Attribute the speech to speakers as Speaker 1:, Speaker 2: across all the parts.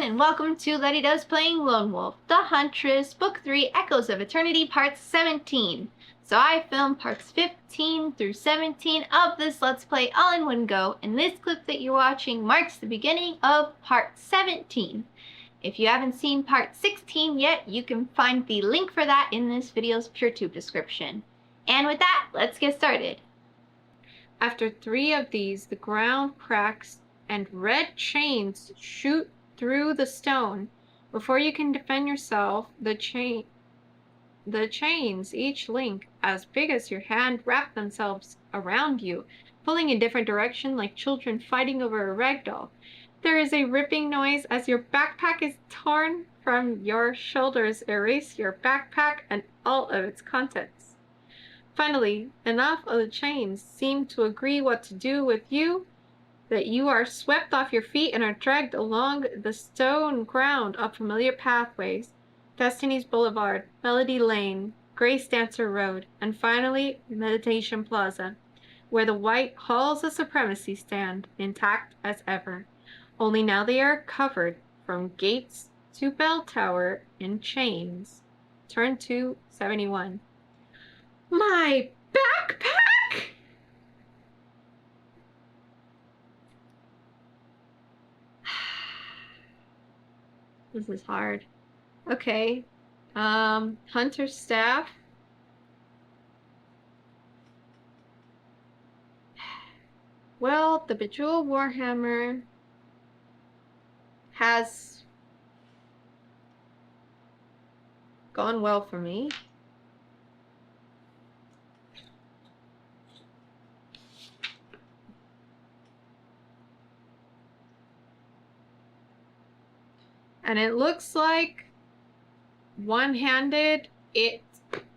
Speaker 1: and welcome to Lety Does Playing Lone Wolf, The Huntress, Book 3, Echoes of Eternity, Part 17. So I filmed parts 15 through 17 of this Let's Play all in one go, and this clip that you're watching marks the beginning of Part 17. If you haven't seen Part 16 yet, you can find the link for that in this video's PureTube description. And with that, let's get started. After 3 of these, the ground cracks and red chains shoot through the stone. Before you can defend yourself, the chains, each link as big as your hand, wrap themselves around you, pulling in different directions like children fighting over a rag doll. There is a ripping noise as your backpack is torn from your shoulders. Erase your backpack and all of its contents. Finally, enough of the chains seem to agree what to do with you that you are swept off your feet and are dragged along the stone ground up familiar pathways, Destiny's Boulevard, Melody Lane, Grace Dancer Road, and finally Meditation Plaza, where the white halls of supremacy stand, intact as ever. Only now they are covered from gates to bell tower in chains. Turn to 71. My backpack! This is hard. Okay. Hunter's staff. Well, the Bejeweled Warhammer has gone well for me. And it looks like one-handed, it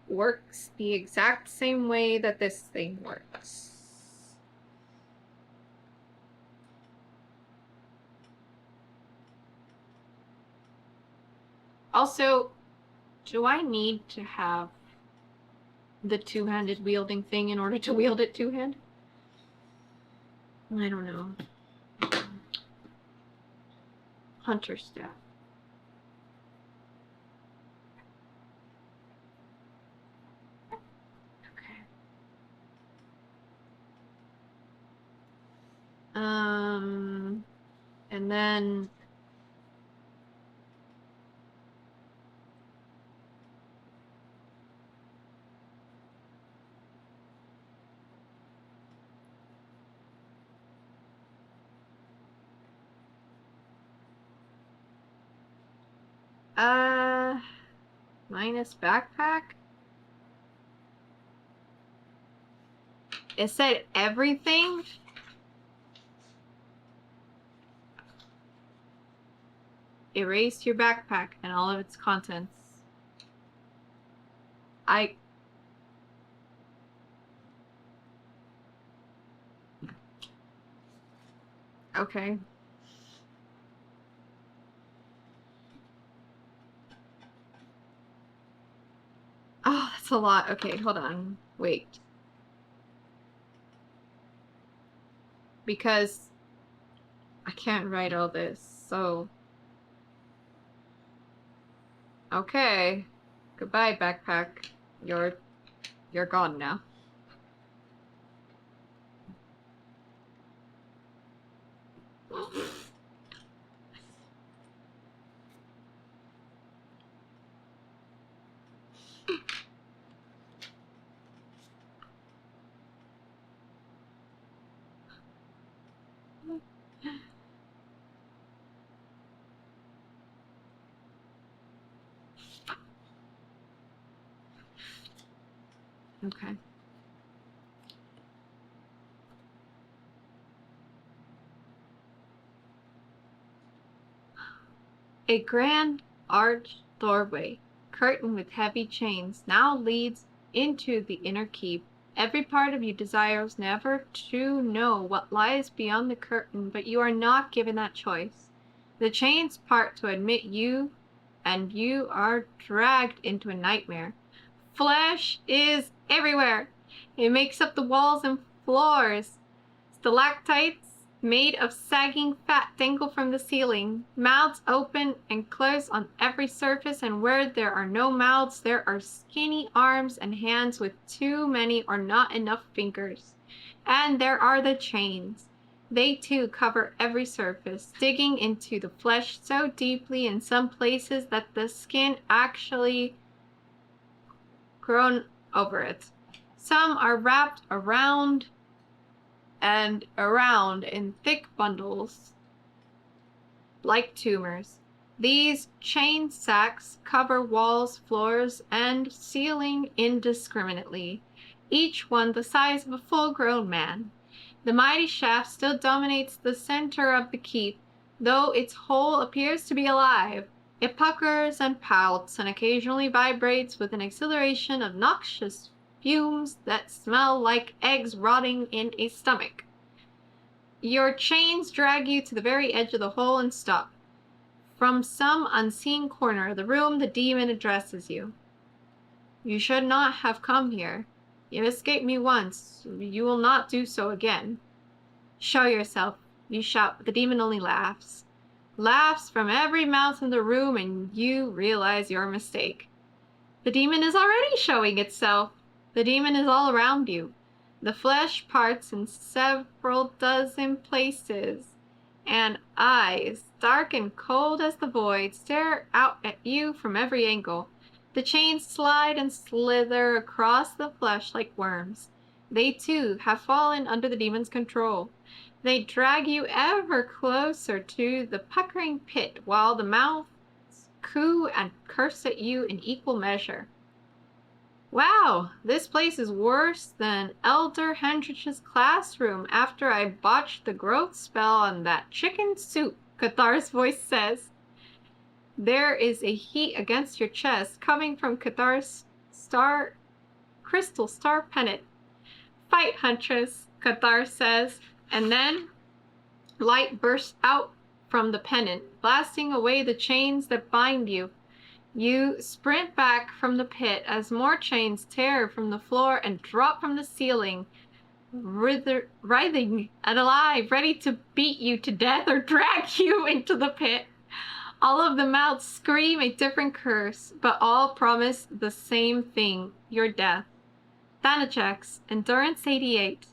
Speaker 1: works the exact same way that this thing works. Also, do I need to have the two-handed wielding thing in order to wield it two-handed? I don't know. Hunter staff. And then minus backpack. It said everything. Erase your backpack and all of its contents. Okay. Oh, that's a lot. Okay, hold on. Wait. Because I can't write all this, so... Okay. Goodbye, backpack. You're gone now. Okay. A grand arched doorway, curtained with heavy chains, now leads into the inner keep. Every part of you desires never to know what lies beyond the curtain, but you are not given that choice. The chains part to admit you, and you are dragged into a nightmare. Flesh is everywhere. It makes up the walls and floors. Stalactites made of sagging fat dangle from the ceiling. Mouths open and close on every surface, and where there are no mouths, there are skinny arms and hands with too many or not enough fingers. And there are the chains. They too cover every surface, digging into the flesh so deeply in some places that the skin actually grown over it. Some are wrapped around and around in thick bundles, like tumors. These chain sacks cover walls, floors, and ceiling indiscriminately, each one the size of a full-grown man. The mighty shaft still dominates the center of the keep, though its whole appears to be alive. It puckers and pouts and occasionally vibrates with an exhilaration of noxious fumes that smell like eggs rotting in a stomach. Your chains drag you to the very edge of the hole and stop. From some unseen corner of the room, the demon addresses you. You should not have come here. You escaped me once. You will not do so again. Show yourself, you shout, but the demon only laughs. Laughs from every mouth in the room, and you realize your mistake. The demon is already showing itself. The demon is all around you. The flesh parts in several dozen places, and eyes, dark and cold as the void, stare out at you from every angle. The chains slide and slither across the flesh like worms. They too have fallen under the demon's control. They drag you ever closer to the puckering pit, while the mouths coo and curse at you in equal measure. Wow, this place is worse than Elder Huntress's classroom after I botched the growth spell on that chicken soup, Kathar's voice says. There is a heat against your chest coming from Kathar's crystal star pennant. Fight, Huntress, Cathar says, and then light bursts out from the pennant, blasting away the chains that bind you. You sprint back from the pit as more chains tear from the floor and drop from the ceiling, writhing and alive, ready to beat you to death or drag you into the pit. All of the mouths scream a different curse, but all promise the same thing, your death. Thanajax, Endurance 88.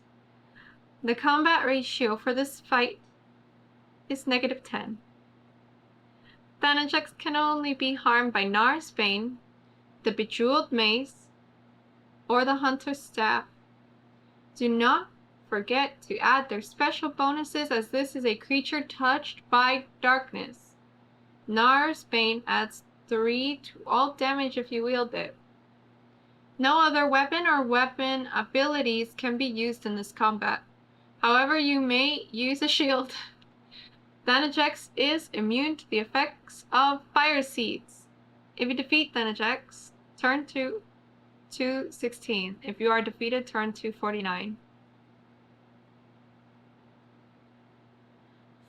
Speaker 1: The combat ratio for this fight is -10. Thanajax can only be harmed by Nar's Bane, the Bejeweled Mace, or the Hunter's Staff. Do not forget to add their special bonuses, as this is a creature touched by darkness. Nar's Bane adds 3 to all damage if you wield it. No other weapon or weapon abilities can be used in this combat. However, you may use a shield. Thanajax is immune to the effects of fire seeds. If you defeat Thanajax, turn to 216. If you are defeated, turn to 49.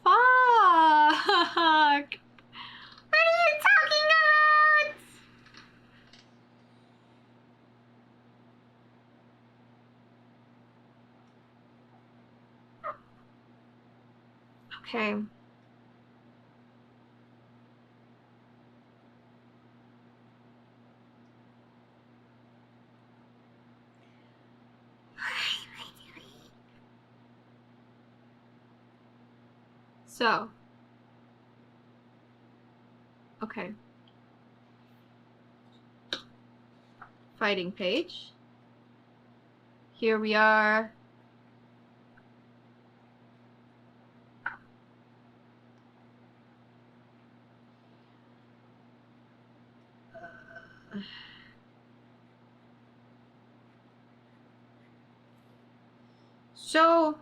Speaker 1: Fuck! What are you talking about? Okay. So, okay. Fighting page. Here we are. So,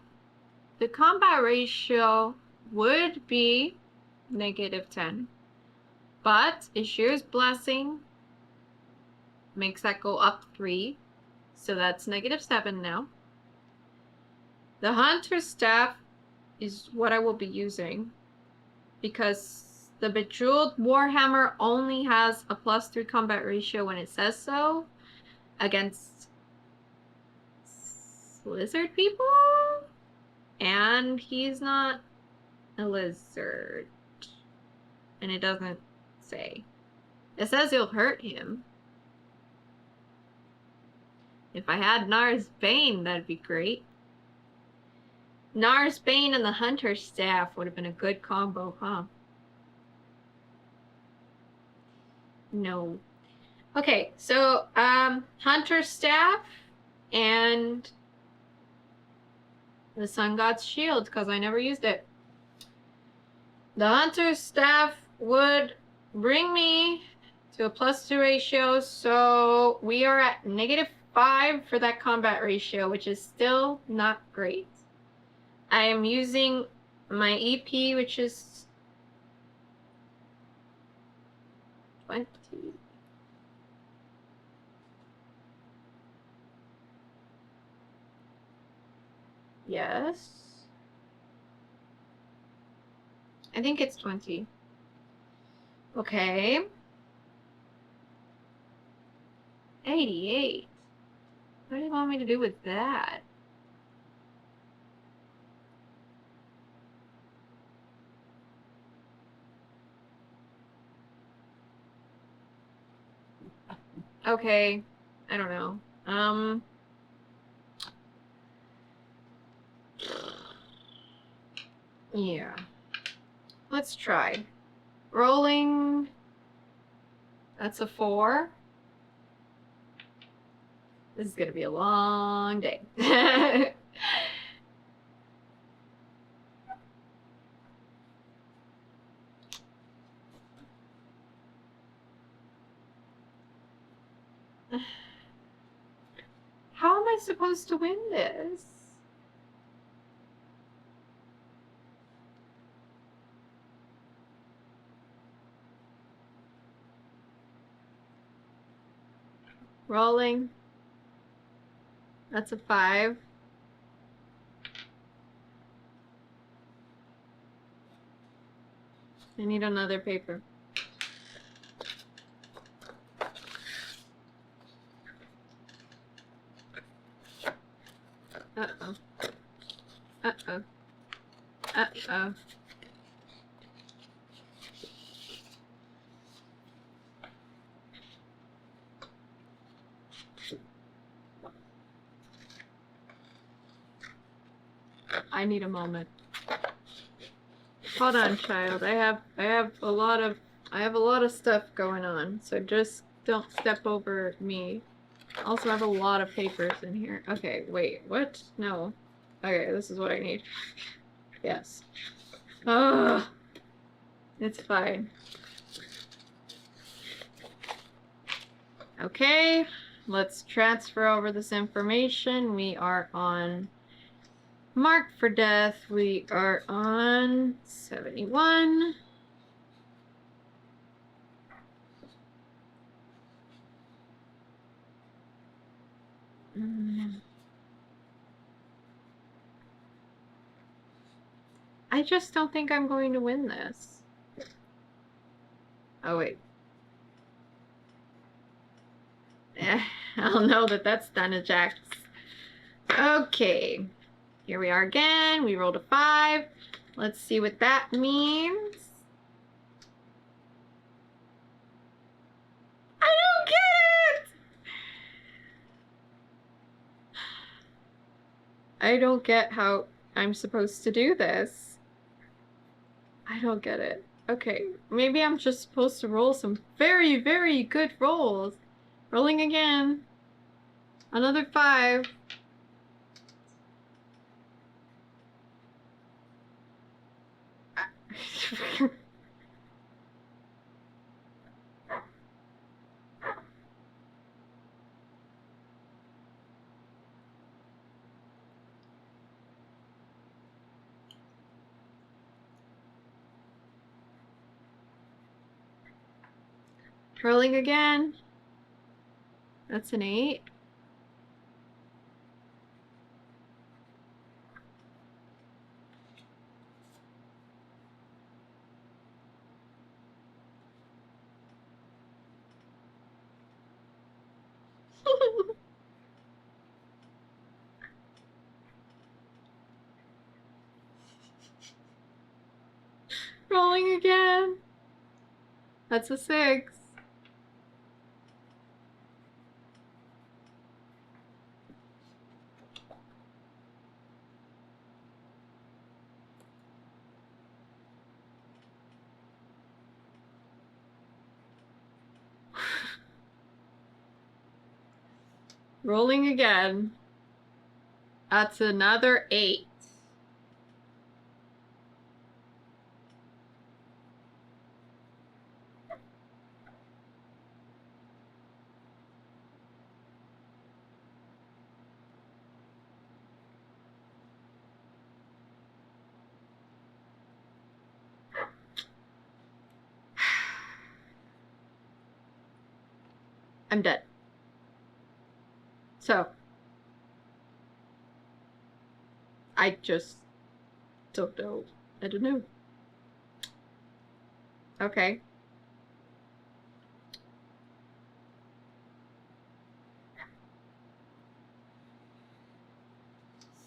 Speaker 1: the combat ratio would be -10, but Ishir's Blessing makes that go up 3, so that's -7 now. The Hunter's Staff is what I will be using, because the Bejeweled Warhammer only has a +3 combat ratio when it says so, against lizard people? And he's not a lizard. And it doesn't say. It says you'll hurt him. If I had Nar's Bane, that'd be great. Nar's Bane and the Hunter's Staff would have been a good combo, huh? No. Okay, so Hunter's Staff and the Sun God's Shield, because I never used it. The Hunter's Staff would bring me to a +2 ratio, so we are at -5 for that combat ratio, which is still not great. I am using my EP, which is 20. Yes. I think it's 20. Okay. 88. What do you want me to do with that? Okay. I don't know. Yeah. Let's try. Rolling. That's a 4. This is gonna be a long day. How am I supposed to win this? Rolling. That's a 5. I need another paper. Uh-oh. Uh-oh. Uh-oh. I need a moment. Hold on, child. I have a lot of stuff going on, so just don't step over me. I also have a lot of papers in here. Okay, wait, what? No. Okay, this is what I need. Yes. Ugh. It's fine. Okay, let's transfer over this information. We are on Marked for Death. We are on 71. I just don't think I'm going to win this. Oh, wait. I'll know that that's done a Jax. Okay. Here we are again. We rolled a 5. Let's see what that means. I don't get it! I don't get how I'm supposed to do this. I don't get it. Okay, maybe I'm just supposed to roll some very, very good rolls. Rolling again. Another 5. Rolling again. That's an 8. Rolling again. That's a 6. Rolling again. That's another 8. I'm dead. So, I just don't know. I don't know. Okay.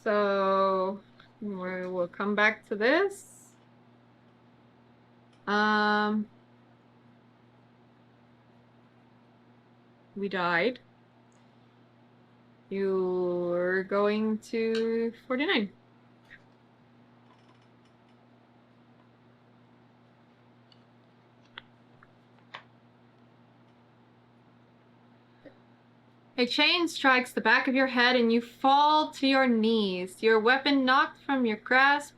Speaker 1: So, we'll come back to this. We died. You're going to 49. A chain strikes the back of your head and you fall to your knees, your weapon knocked from your grasp.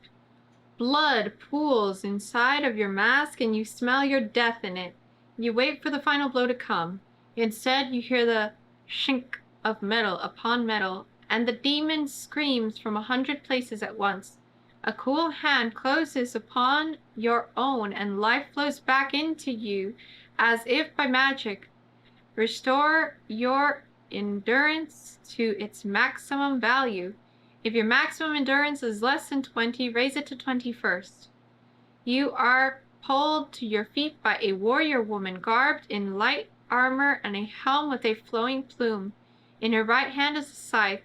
Speaker 1: Blood pools inside of your mask and you smell your death in it. You wait for the final blow to come. Instead, you hear the shink of metal upon metal, and the demon screams from 100 places at once. A cool hand closes upon your own and life flows back into you as if by magic. Restore your endurance to its maximum value. If your maximum endurance is less than 20, raise it to 20 first. You are pulled to your feet by a warrior woman garbed in light armor and a helm with a flowing plume. In her right hand is a scythe.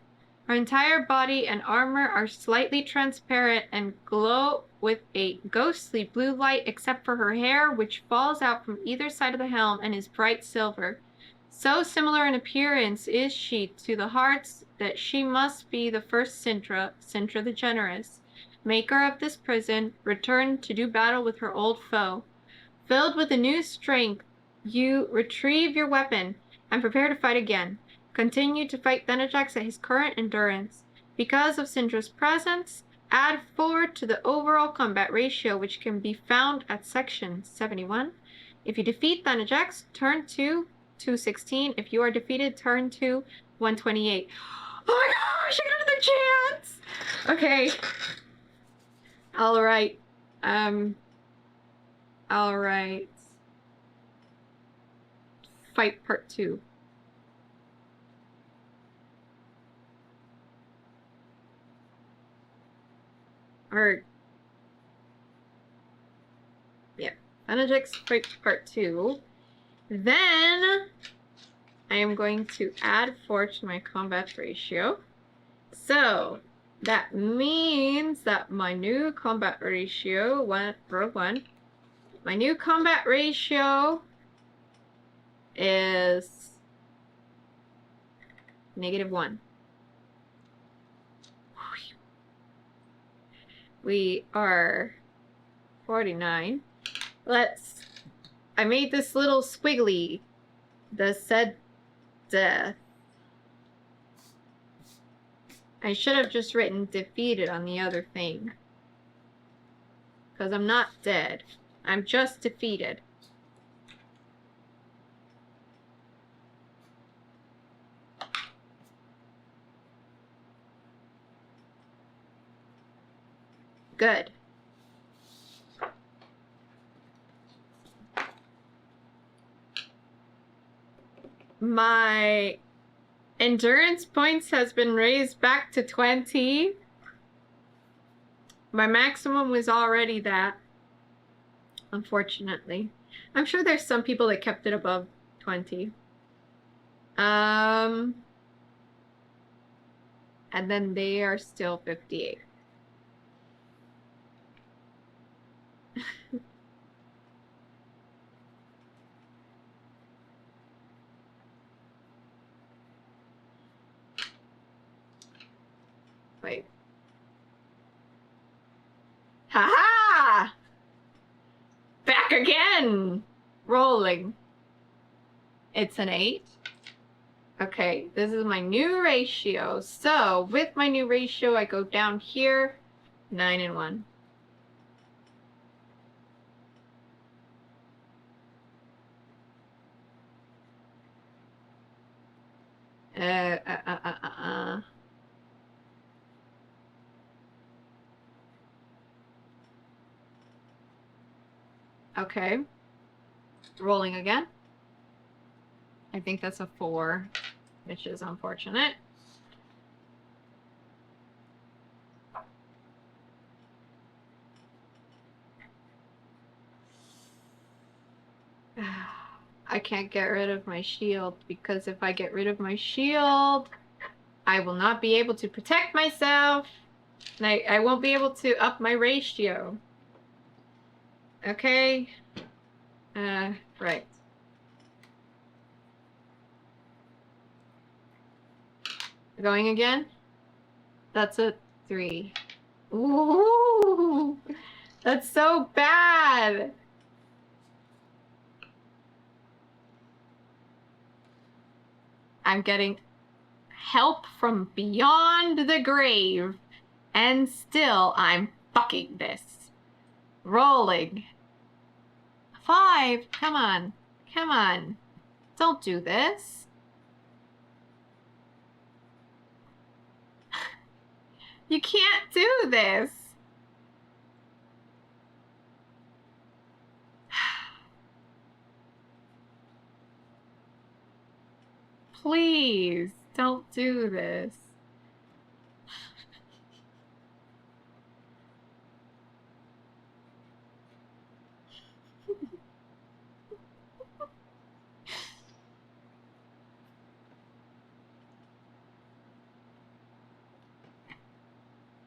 Speaker 1: Her entire body and armor are slightly transparent and glow with a ghostly blue light except for her hair, which falls out from either side of the helm and is bright silver. So similar in appearance is she to the hearts that she must be the first Sintra the Generous, maker of this prison, returned to do battle with her old foe. Filled with a new strength, you retrieve your weapon and prepare to fight again. Continue to fight Thanajax at his current endurance. Because of Sintra's presence, add 4 to the overall combat ratio, which can be found at section 71. If you defeat Thanajax, turn 2, 216. If you are defeated, turn 2, 128. Oh my gosh, I got another chance! Okay. Alright. Alright. Fight part 2. Or... yeah. Thanajax fight part 2. Then I am going to add 4 to my combat ratio. So that means that my new combat ratio, my new combat ratio is -1. We are 49. I made this little squiggly that said death. I should have just written defeated on the other thing. Because I'm not dead. I'm just defeated. Good. My endurance points has been raised back to 20. My maximum was already that, unfortunately. I'm sure there's some people that kept it above 20. And then they are still 58. Wait. Ha-ha! Back again! Rolling. It's an 8. Okay, this is my new ratio. So, with my new ratio, I go down here. 9 and 1. Okay. Rolling again. I think that's a 4, which is unfortunate. I can't get rid of my shield, because if I get rid of my shield, I will not be able to protect myself. And I won't be able to up my ratio. Okay. Right. Going again? That's a 3. Ooh! That's so bad! I'm getting help from beyond the grave, and still I'm fucking this. Rolling. 5. Come on. Come on. Don't do this. You can't do this. Please, don't do this.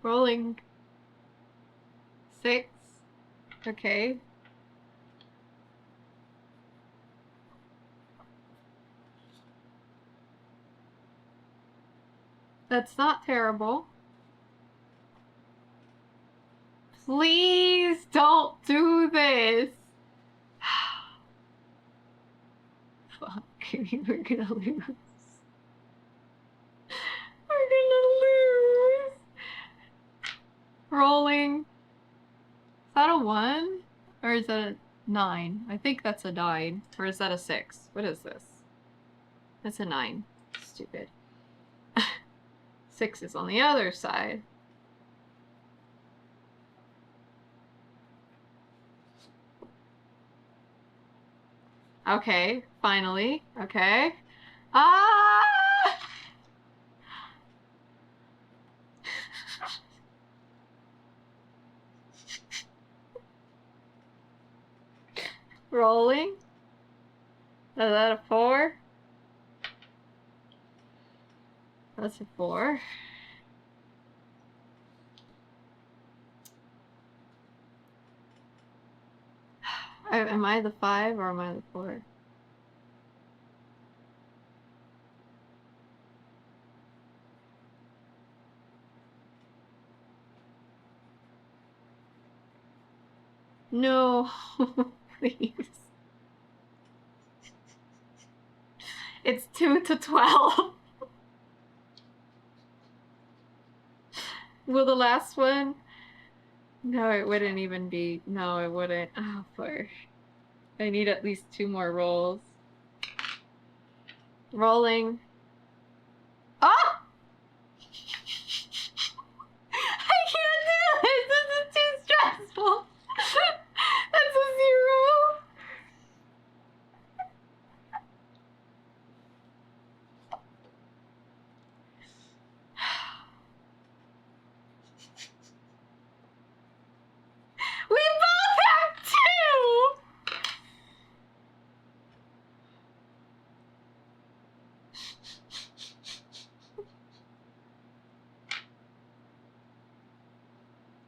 Speaker 1: Rolling. 6. Okay. That's not terrible. Please don't do this. Fuck, we're gonna lose. We're gonna lose. Rolling. Is that a 1? Or is that a 9? I think that's a 9. Or is that a 6? What is this? That's a 9. Stupid. 6 is on the other side. Okay, finally. Okay. Ah! Rolling. Is that a 4? That's a 4. Am I the 5 or am I the 4? No, please. It's 2 to 12. Will the last one? No, it wouldn't even be. No, it wouldn't. Oh, poor. I need at least 2 more rolls. Rolling. Oh! I can't do this! This is too stressful! That's a 0! We both have 2!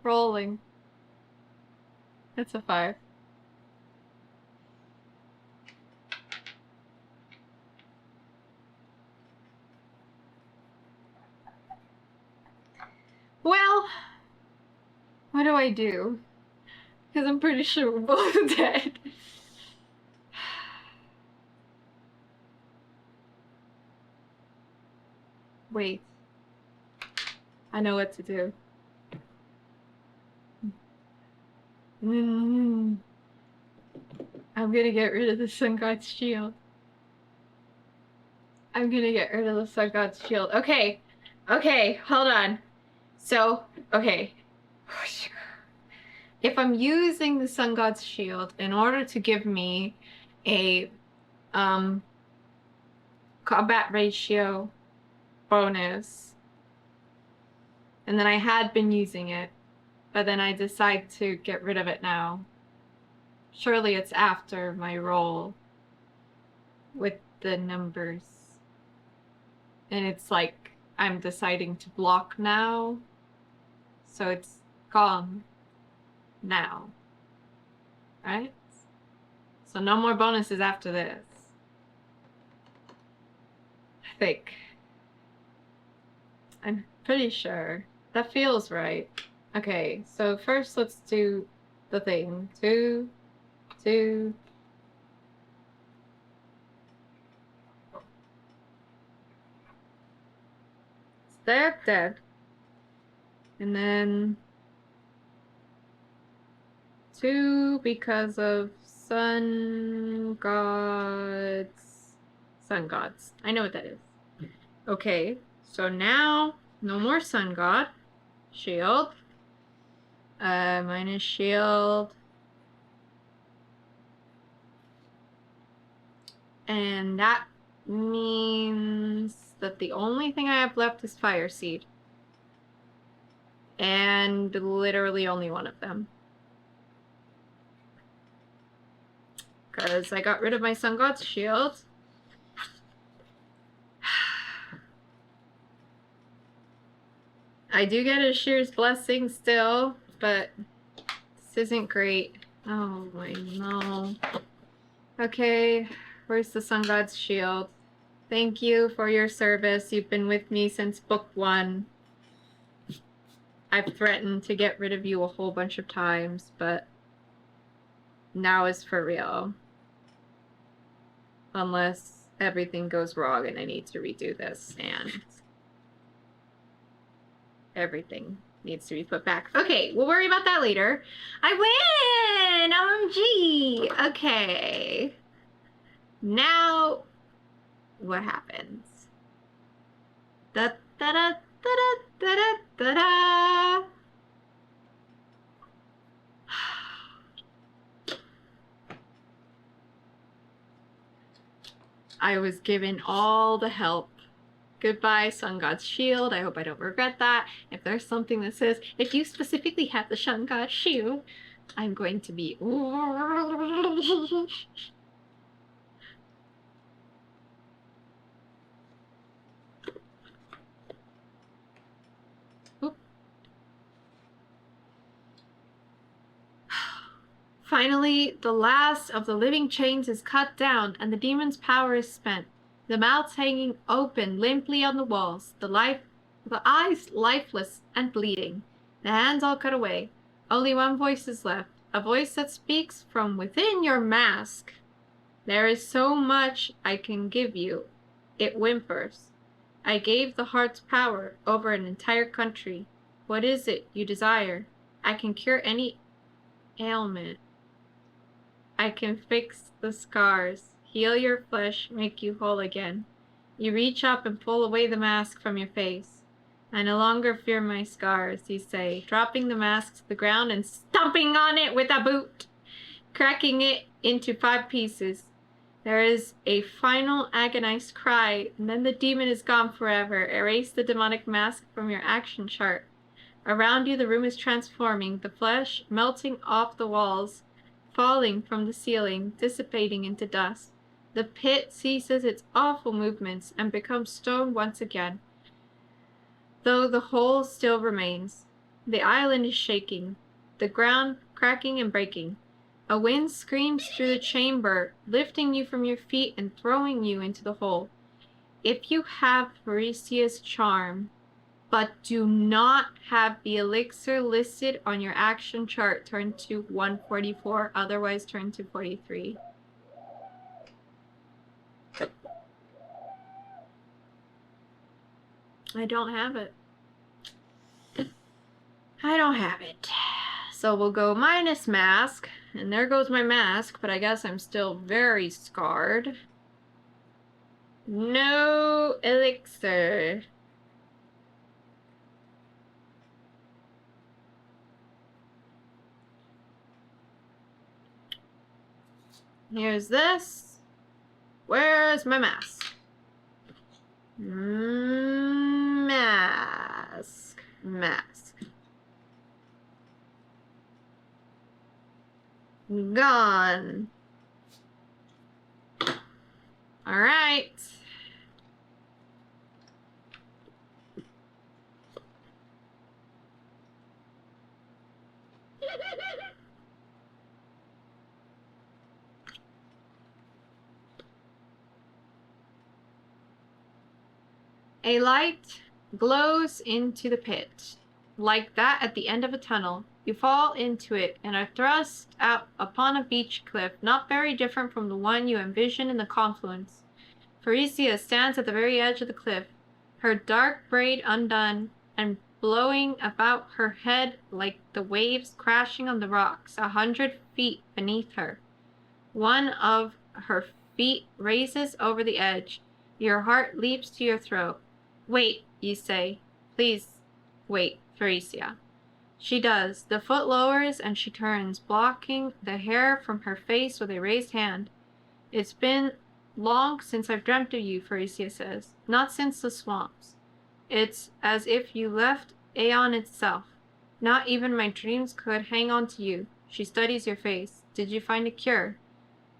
Speaker 1: Rolling. It's a 5. do I do? Because I'm pretty sure we're both dead. Wait. I know what to do. I'm gonna get rid of the Sun God's shield. I'm gonna get rid of the Sun God's shield. Okay. Okay, hold on. So, okay. If I'm using the Sun God's shield in order to give me a combat ratio bonus, and then I had been using it, but then I decide to get rid of it now, surely it's after my roll with the numbers. And it's like I'm deciding to block now, so it's gone now, right? So no more bonuses after this, I think. I'm pretty sure. That feels right. Okay, so first let's do the thing. 2, 2. Dead. And then 2 because of sun gods. Sun gods. I know what that is. Okay, so now no more sun god. Shield. Minus shield. And that means that the only thing I have left is Fire Seed. And literally only one of them. Because I got rid of my Sun God's shield. I do get a Shear's Blessing still, but this isn't great. Oh my no. Okay, where's the Sun God's shield? Thank you for your service. You've been with me since book 1. I've threatened to get rid of you a whole bunch of times, but now is for real. Unless everything goes wrong and I need to redo this, and everything needs to be put back. Okay, we'll worry about that later. I win! OMG! Okay. Now, what happens? Da da da da da da da da. I was given all the help. Goodbye, Sun God's shield. I hope I don't regret that. If there's something that says, if you specifically have the Sun God's shield, I'm going to be... Finally, the last of the living chains is cut down, and the demon's power is spent. The mouths hanging open limply on the walls, the eyes lifeless and bleeding, the hands all cut away. Only one voice is left, a voice that speaks from within your mask. There is so much I can give you. It whimpers. I gave the heart's power over an entire country. What is it you desire? I can cure any ailment. I can fix the scars, heal your flesh, make you whole again. You reach up and pull away the mask from your face. I no longer fear my scars, you say, dropping the mask to the ground and stomping on it with a boot, cracking it into 5 pieces. There is a final agonized cry, and then the demon is gone forever. Erase the demonic mask from your action chart. Around you, the room is transforming, the flesh melting off the walls, falling from the ceiling, dissipating into dust. The pit ceases its awful movements and becomes stone once again, though the hole still remains. The island is shaking, the ground cracking and breaking. A wind screams through the chamber, lifting you from your feet and throwing you into the hole. If you have Parisia's charm, but do not have the elixir listed on your action chart turned to 144, otherwise turn to 43. I don't have it. I don't have it. So we'll go minus mask, and there goes my mask, but I guess I'm still very scarred. No elixir. Here's this. Where's my mask? Mask. Gone. All right. A light glows into the pit, like that at the end of a tunnel. You fall into it and are thrust out upon a beach cliff, not very different from the one you envision in the confluence. Faricia stands at the very edge of the cliff, her dark braid undone and blowing about her head like the waves crashing on the rocks 100 feet beneath her. One of her feet raises over the edge. Your heart leaps to your throat. Wait, you say. Please, wait, Faricia. She does. The foot lowers and she turns, blocking the hair from her face with a raised hand. It's been long since I've dreamt of you, Faricia says. Not since the swamps. It's as if you left Aaand itself. Not even my dreams could hang on to you. She studies your face. Did you find a cure?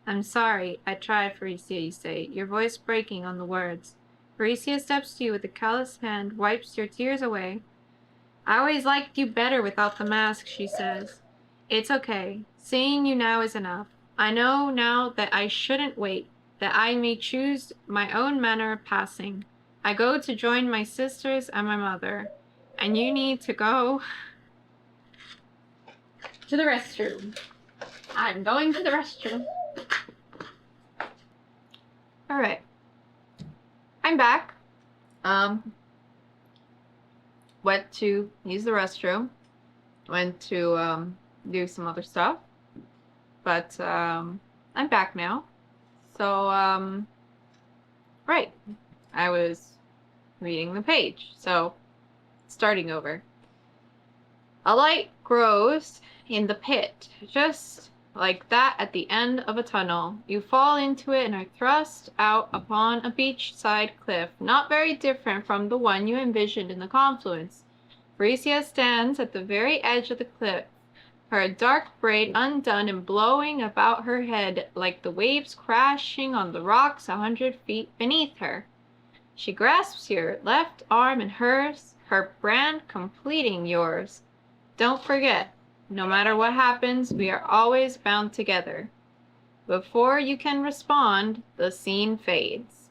Speaker 1: I'm sorry. I tried, Faricia, you say, your voice breaking on the words. Faricia steps to you with a calloused hand, wipes your tears away. I always liked you better without the mask, she says. It's okay. Seeing you now is enough. I know now that I shouldn't wait, that I may choose my own manner of passing. I go to join my sisters and my mother, and you need to go to the restroom. I'm going to the restroom. All right. I'm back. Went to use the restroom. Went to do some other stuff. But I'm back now. So right. I was reading the page. So starting over. A light grows in the pit, just like that at the end of a tunnel. You fall into it and are thrust out upon a beachside cliff, not very different from the one you envisioned in the confluence. Faricia stands at the very edge of the cliff, her dark braid undone and blowing about her head like the waves crashing on the rocks 100 feet beneath her. She grasps your left arm in hers, her brand completing yours. Don't forget, no matter what happens, we are always bound together. Before you can respond, the scene fades.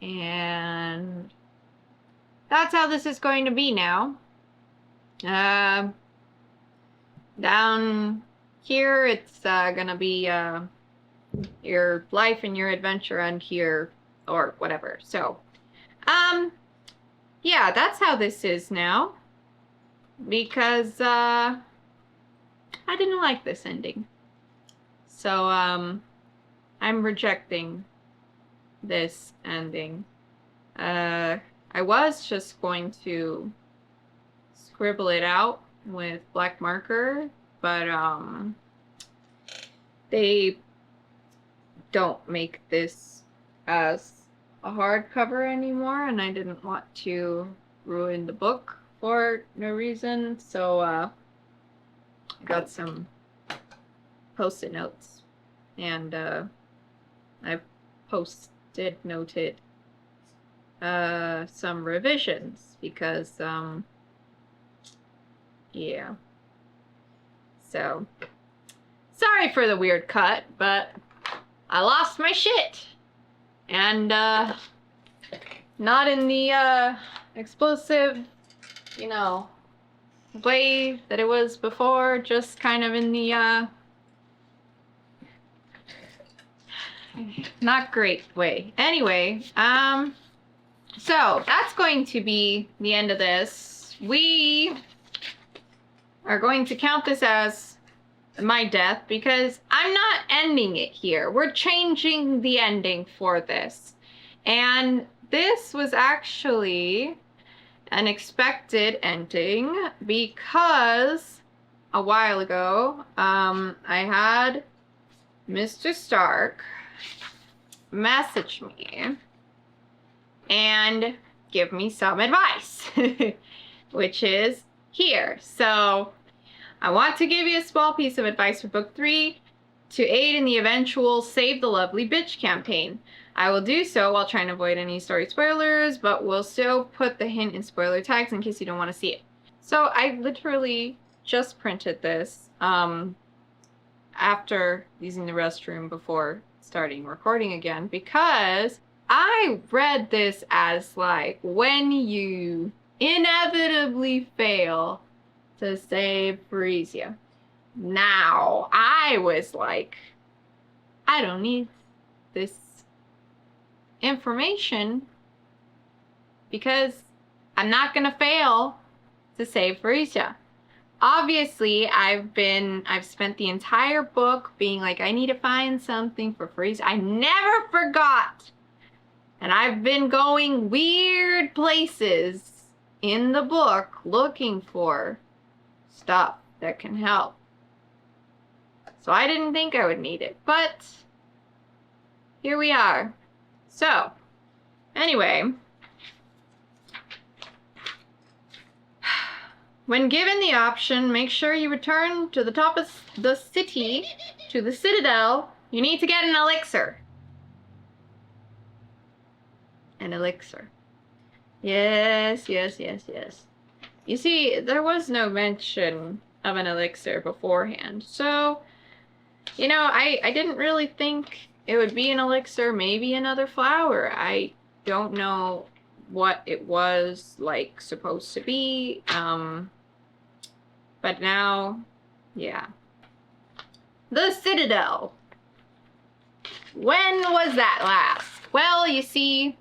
Speaker 1: And that's how this is going to be now. Down here, it's gonna be your life and your adventure end here, or whatever. So, yeah, that's how this is now. Because I didn't like this ending. So I'm rejecting this ending. I was just going to scribble it out with black marker, but they don't make this as a hardcover anymore, and I didn't want to ruin the book for no reason, so I got some post-it notes, and I noted some revisions, because yeah, so sorry for the weird cut, but I lost my shit, and Not in the explosive, you know, way that it was before, just kind of in the not great way. Anyway, so that's going to be the end of this. We are going to count this as my death because I'm not ending it here. We're changing the ending for this. And this was actually an expected ending because a while ago, I had Mr. Stark message me and give me some advice, which is here. So I want to give you a small piece of advice for book 3 to aid in the eventual Save the Lovely Bitch campaign. I will do so while trying to avoid any story spoilers, but we'll still put the hint in spoiler tags in case you don't want to see it. So I literally just printed this after using the restroom before starting recording again because I read this as like when you inevitably fail to save Frisia. Now, I was like, I don't need this information because I'm not gonna fail to save Frisia. Obviously, I've spent the entire book being like, I need to find something for Frisia. I never forgot. And I've been going weird places in the book looking for stuff that can help. So I didn't think I would need it, but here we are. So, anyway, when given the option, make sure you return to the top of the city, to the Citadel. You need to get an elixir. An elixir. Yes, yes, yes, yes. You see, there was no mention of an elixir beforehand, so, you know, I didn't really think it would be an elixir, maybe another flower. I don't know what it was, like, supposed to be, but now, yeah. The Citadel. When was that last? Well, you see,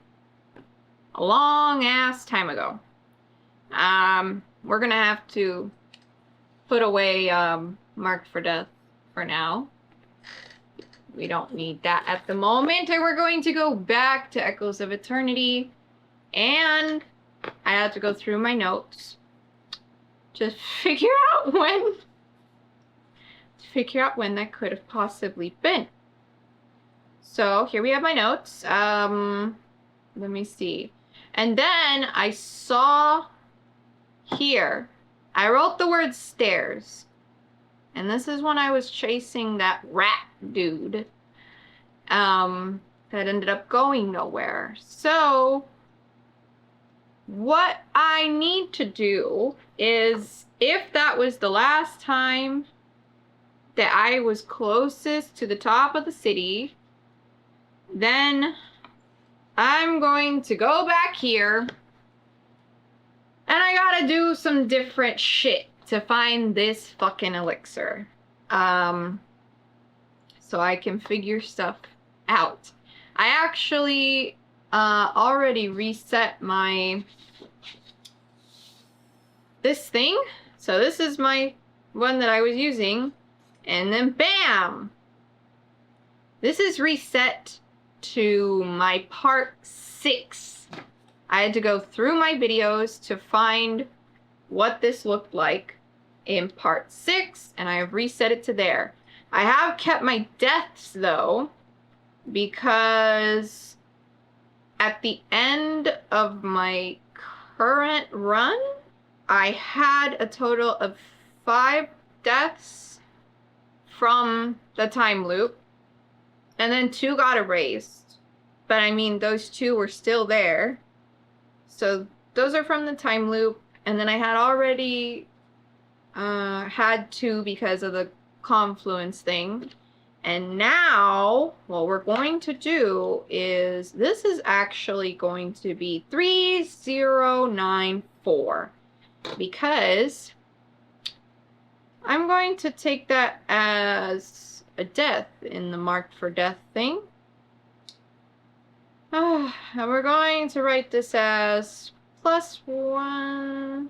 Speaker 1: a long-ass time ago. We're gonna have to put away, Marked for Death for now. We don't need that at the moment, and we're going to go back to Echoes of Eternity, and I had to go through my notes to figure out when that could have possibly been. So here we have my notes. Let me see. And then I saw here, I wrote the word stairs. And this is when I was chasing that rat dude that ended up going nowhere. So what I need to do is, if that was the last time that I was closest to the top of the city, then I'm going to go back here and I gotta do some different shit to find this fucking elixir. So I can figure stuff out. I actually already reset this thing. So this is my one that I was using. And then bam! This is reset to my part 6. I had to go through my videos to find what this looked like in part 6, and I have reset it to there. I have kept my deaths though, because at the end of my current run, I had a total of 5 deaths from the time loop, and then 2 got erased. But I mean, those 2 were still there. So those are from the time loop, and then I had already had 2 because of the confluence thing. And now what we're going to do is, this is actually going to be 3094 because I'm going to take that as a death in the marked for death thing. And we're going to write this as +1,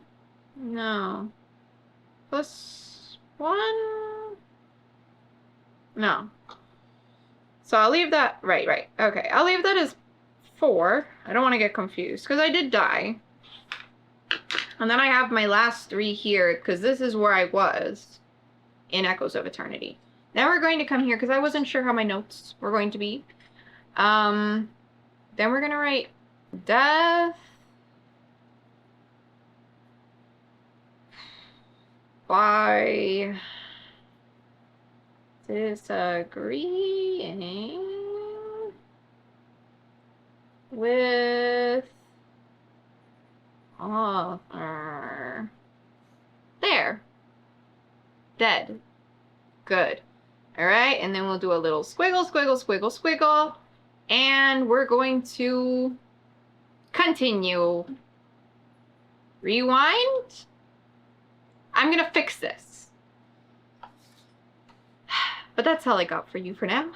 Speaker 1: no, +1, no. So I'll leave that, right. Okay, I'll leave that as 4. I don't want to get confused because I did die. And then I have my last 3 here because this is where I was in Echoes of Eternity. Now we're going to come here because I wasn't sure how my notes were going to be. Then we're going to write death by disagreeing with author. There. Dead. Good. All right, and then we'll do a little squiggle, squiggle, squiggle, squiggle, and we're going to continue. Rewind. I'm gonna fix this. But that's all I got for you for now.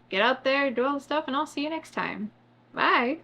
Speaker 1: Get out there, do all the stuff, and I'll see you next time. Bye.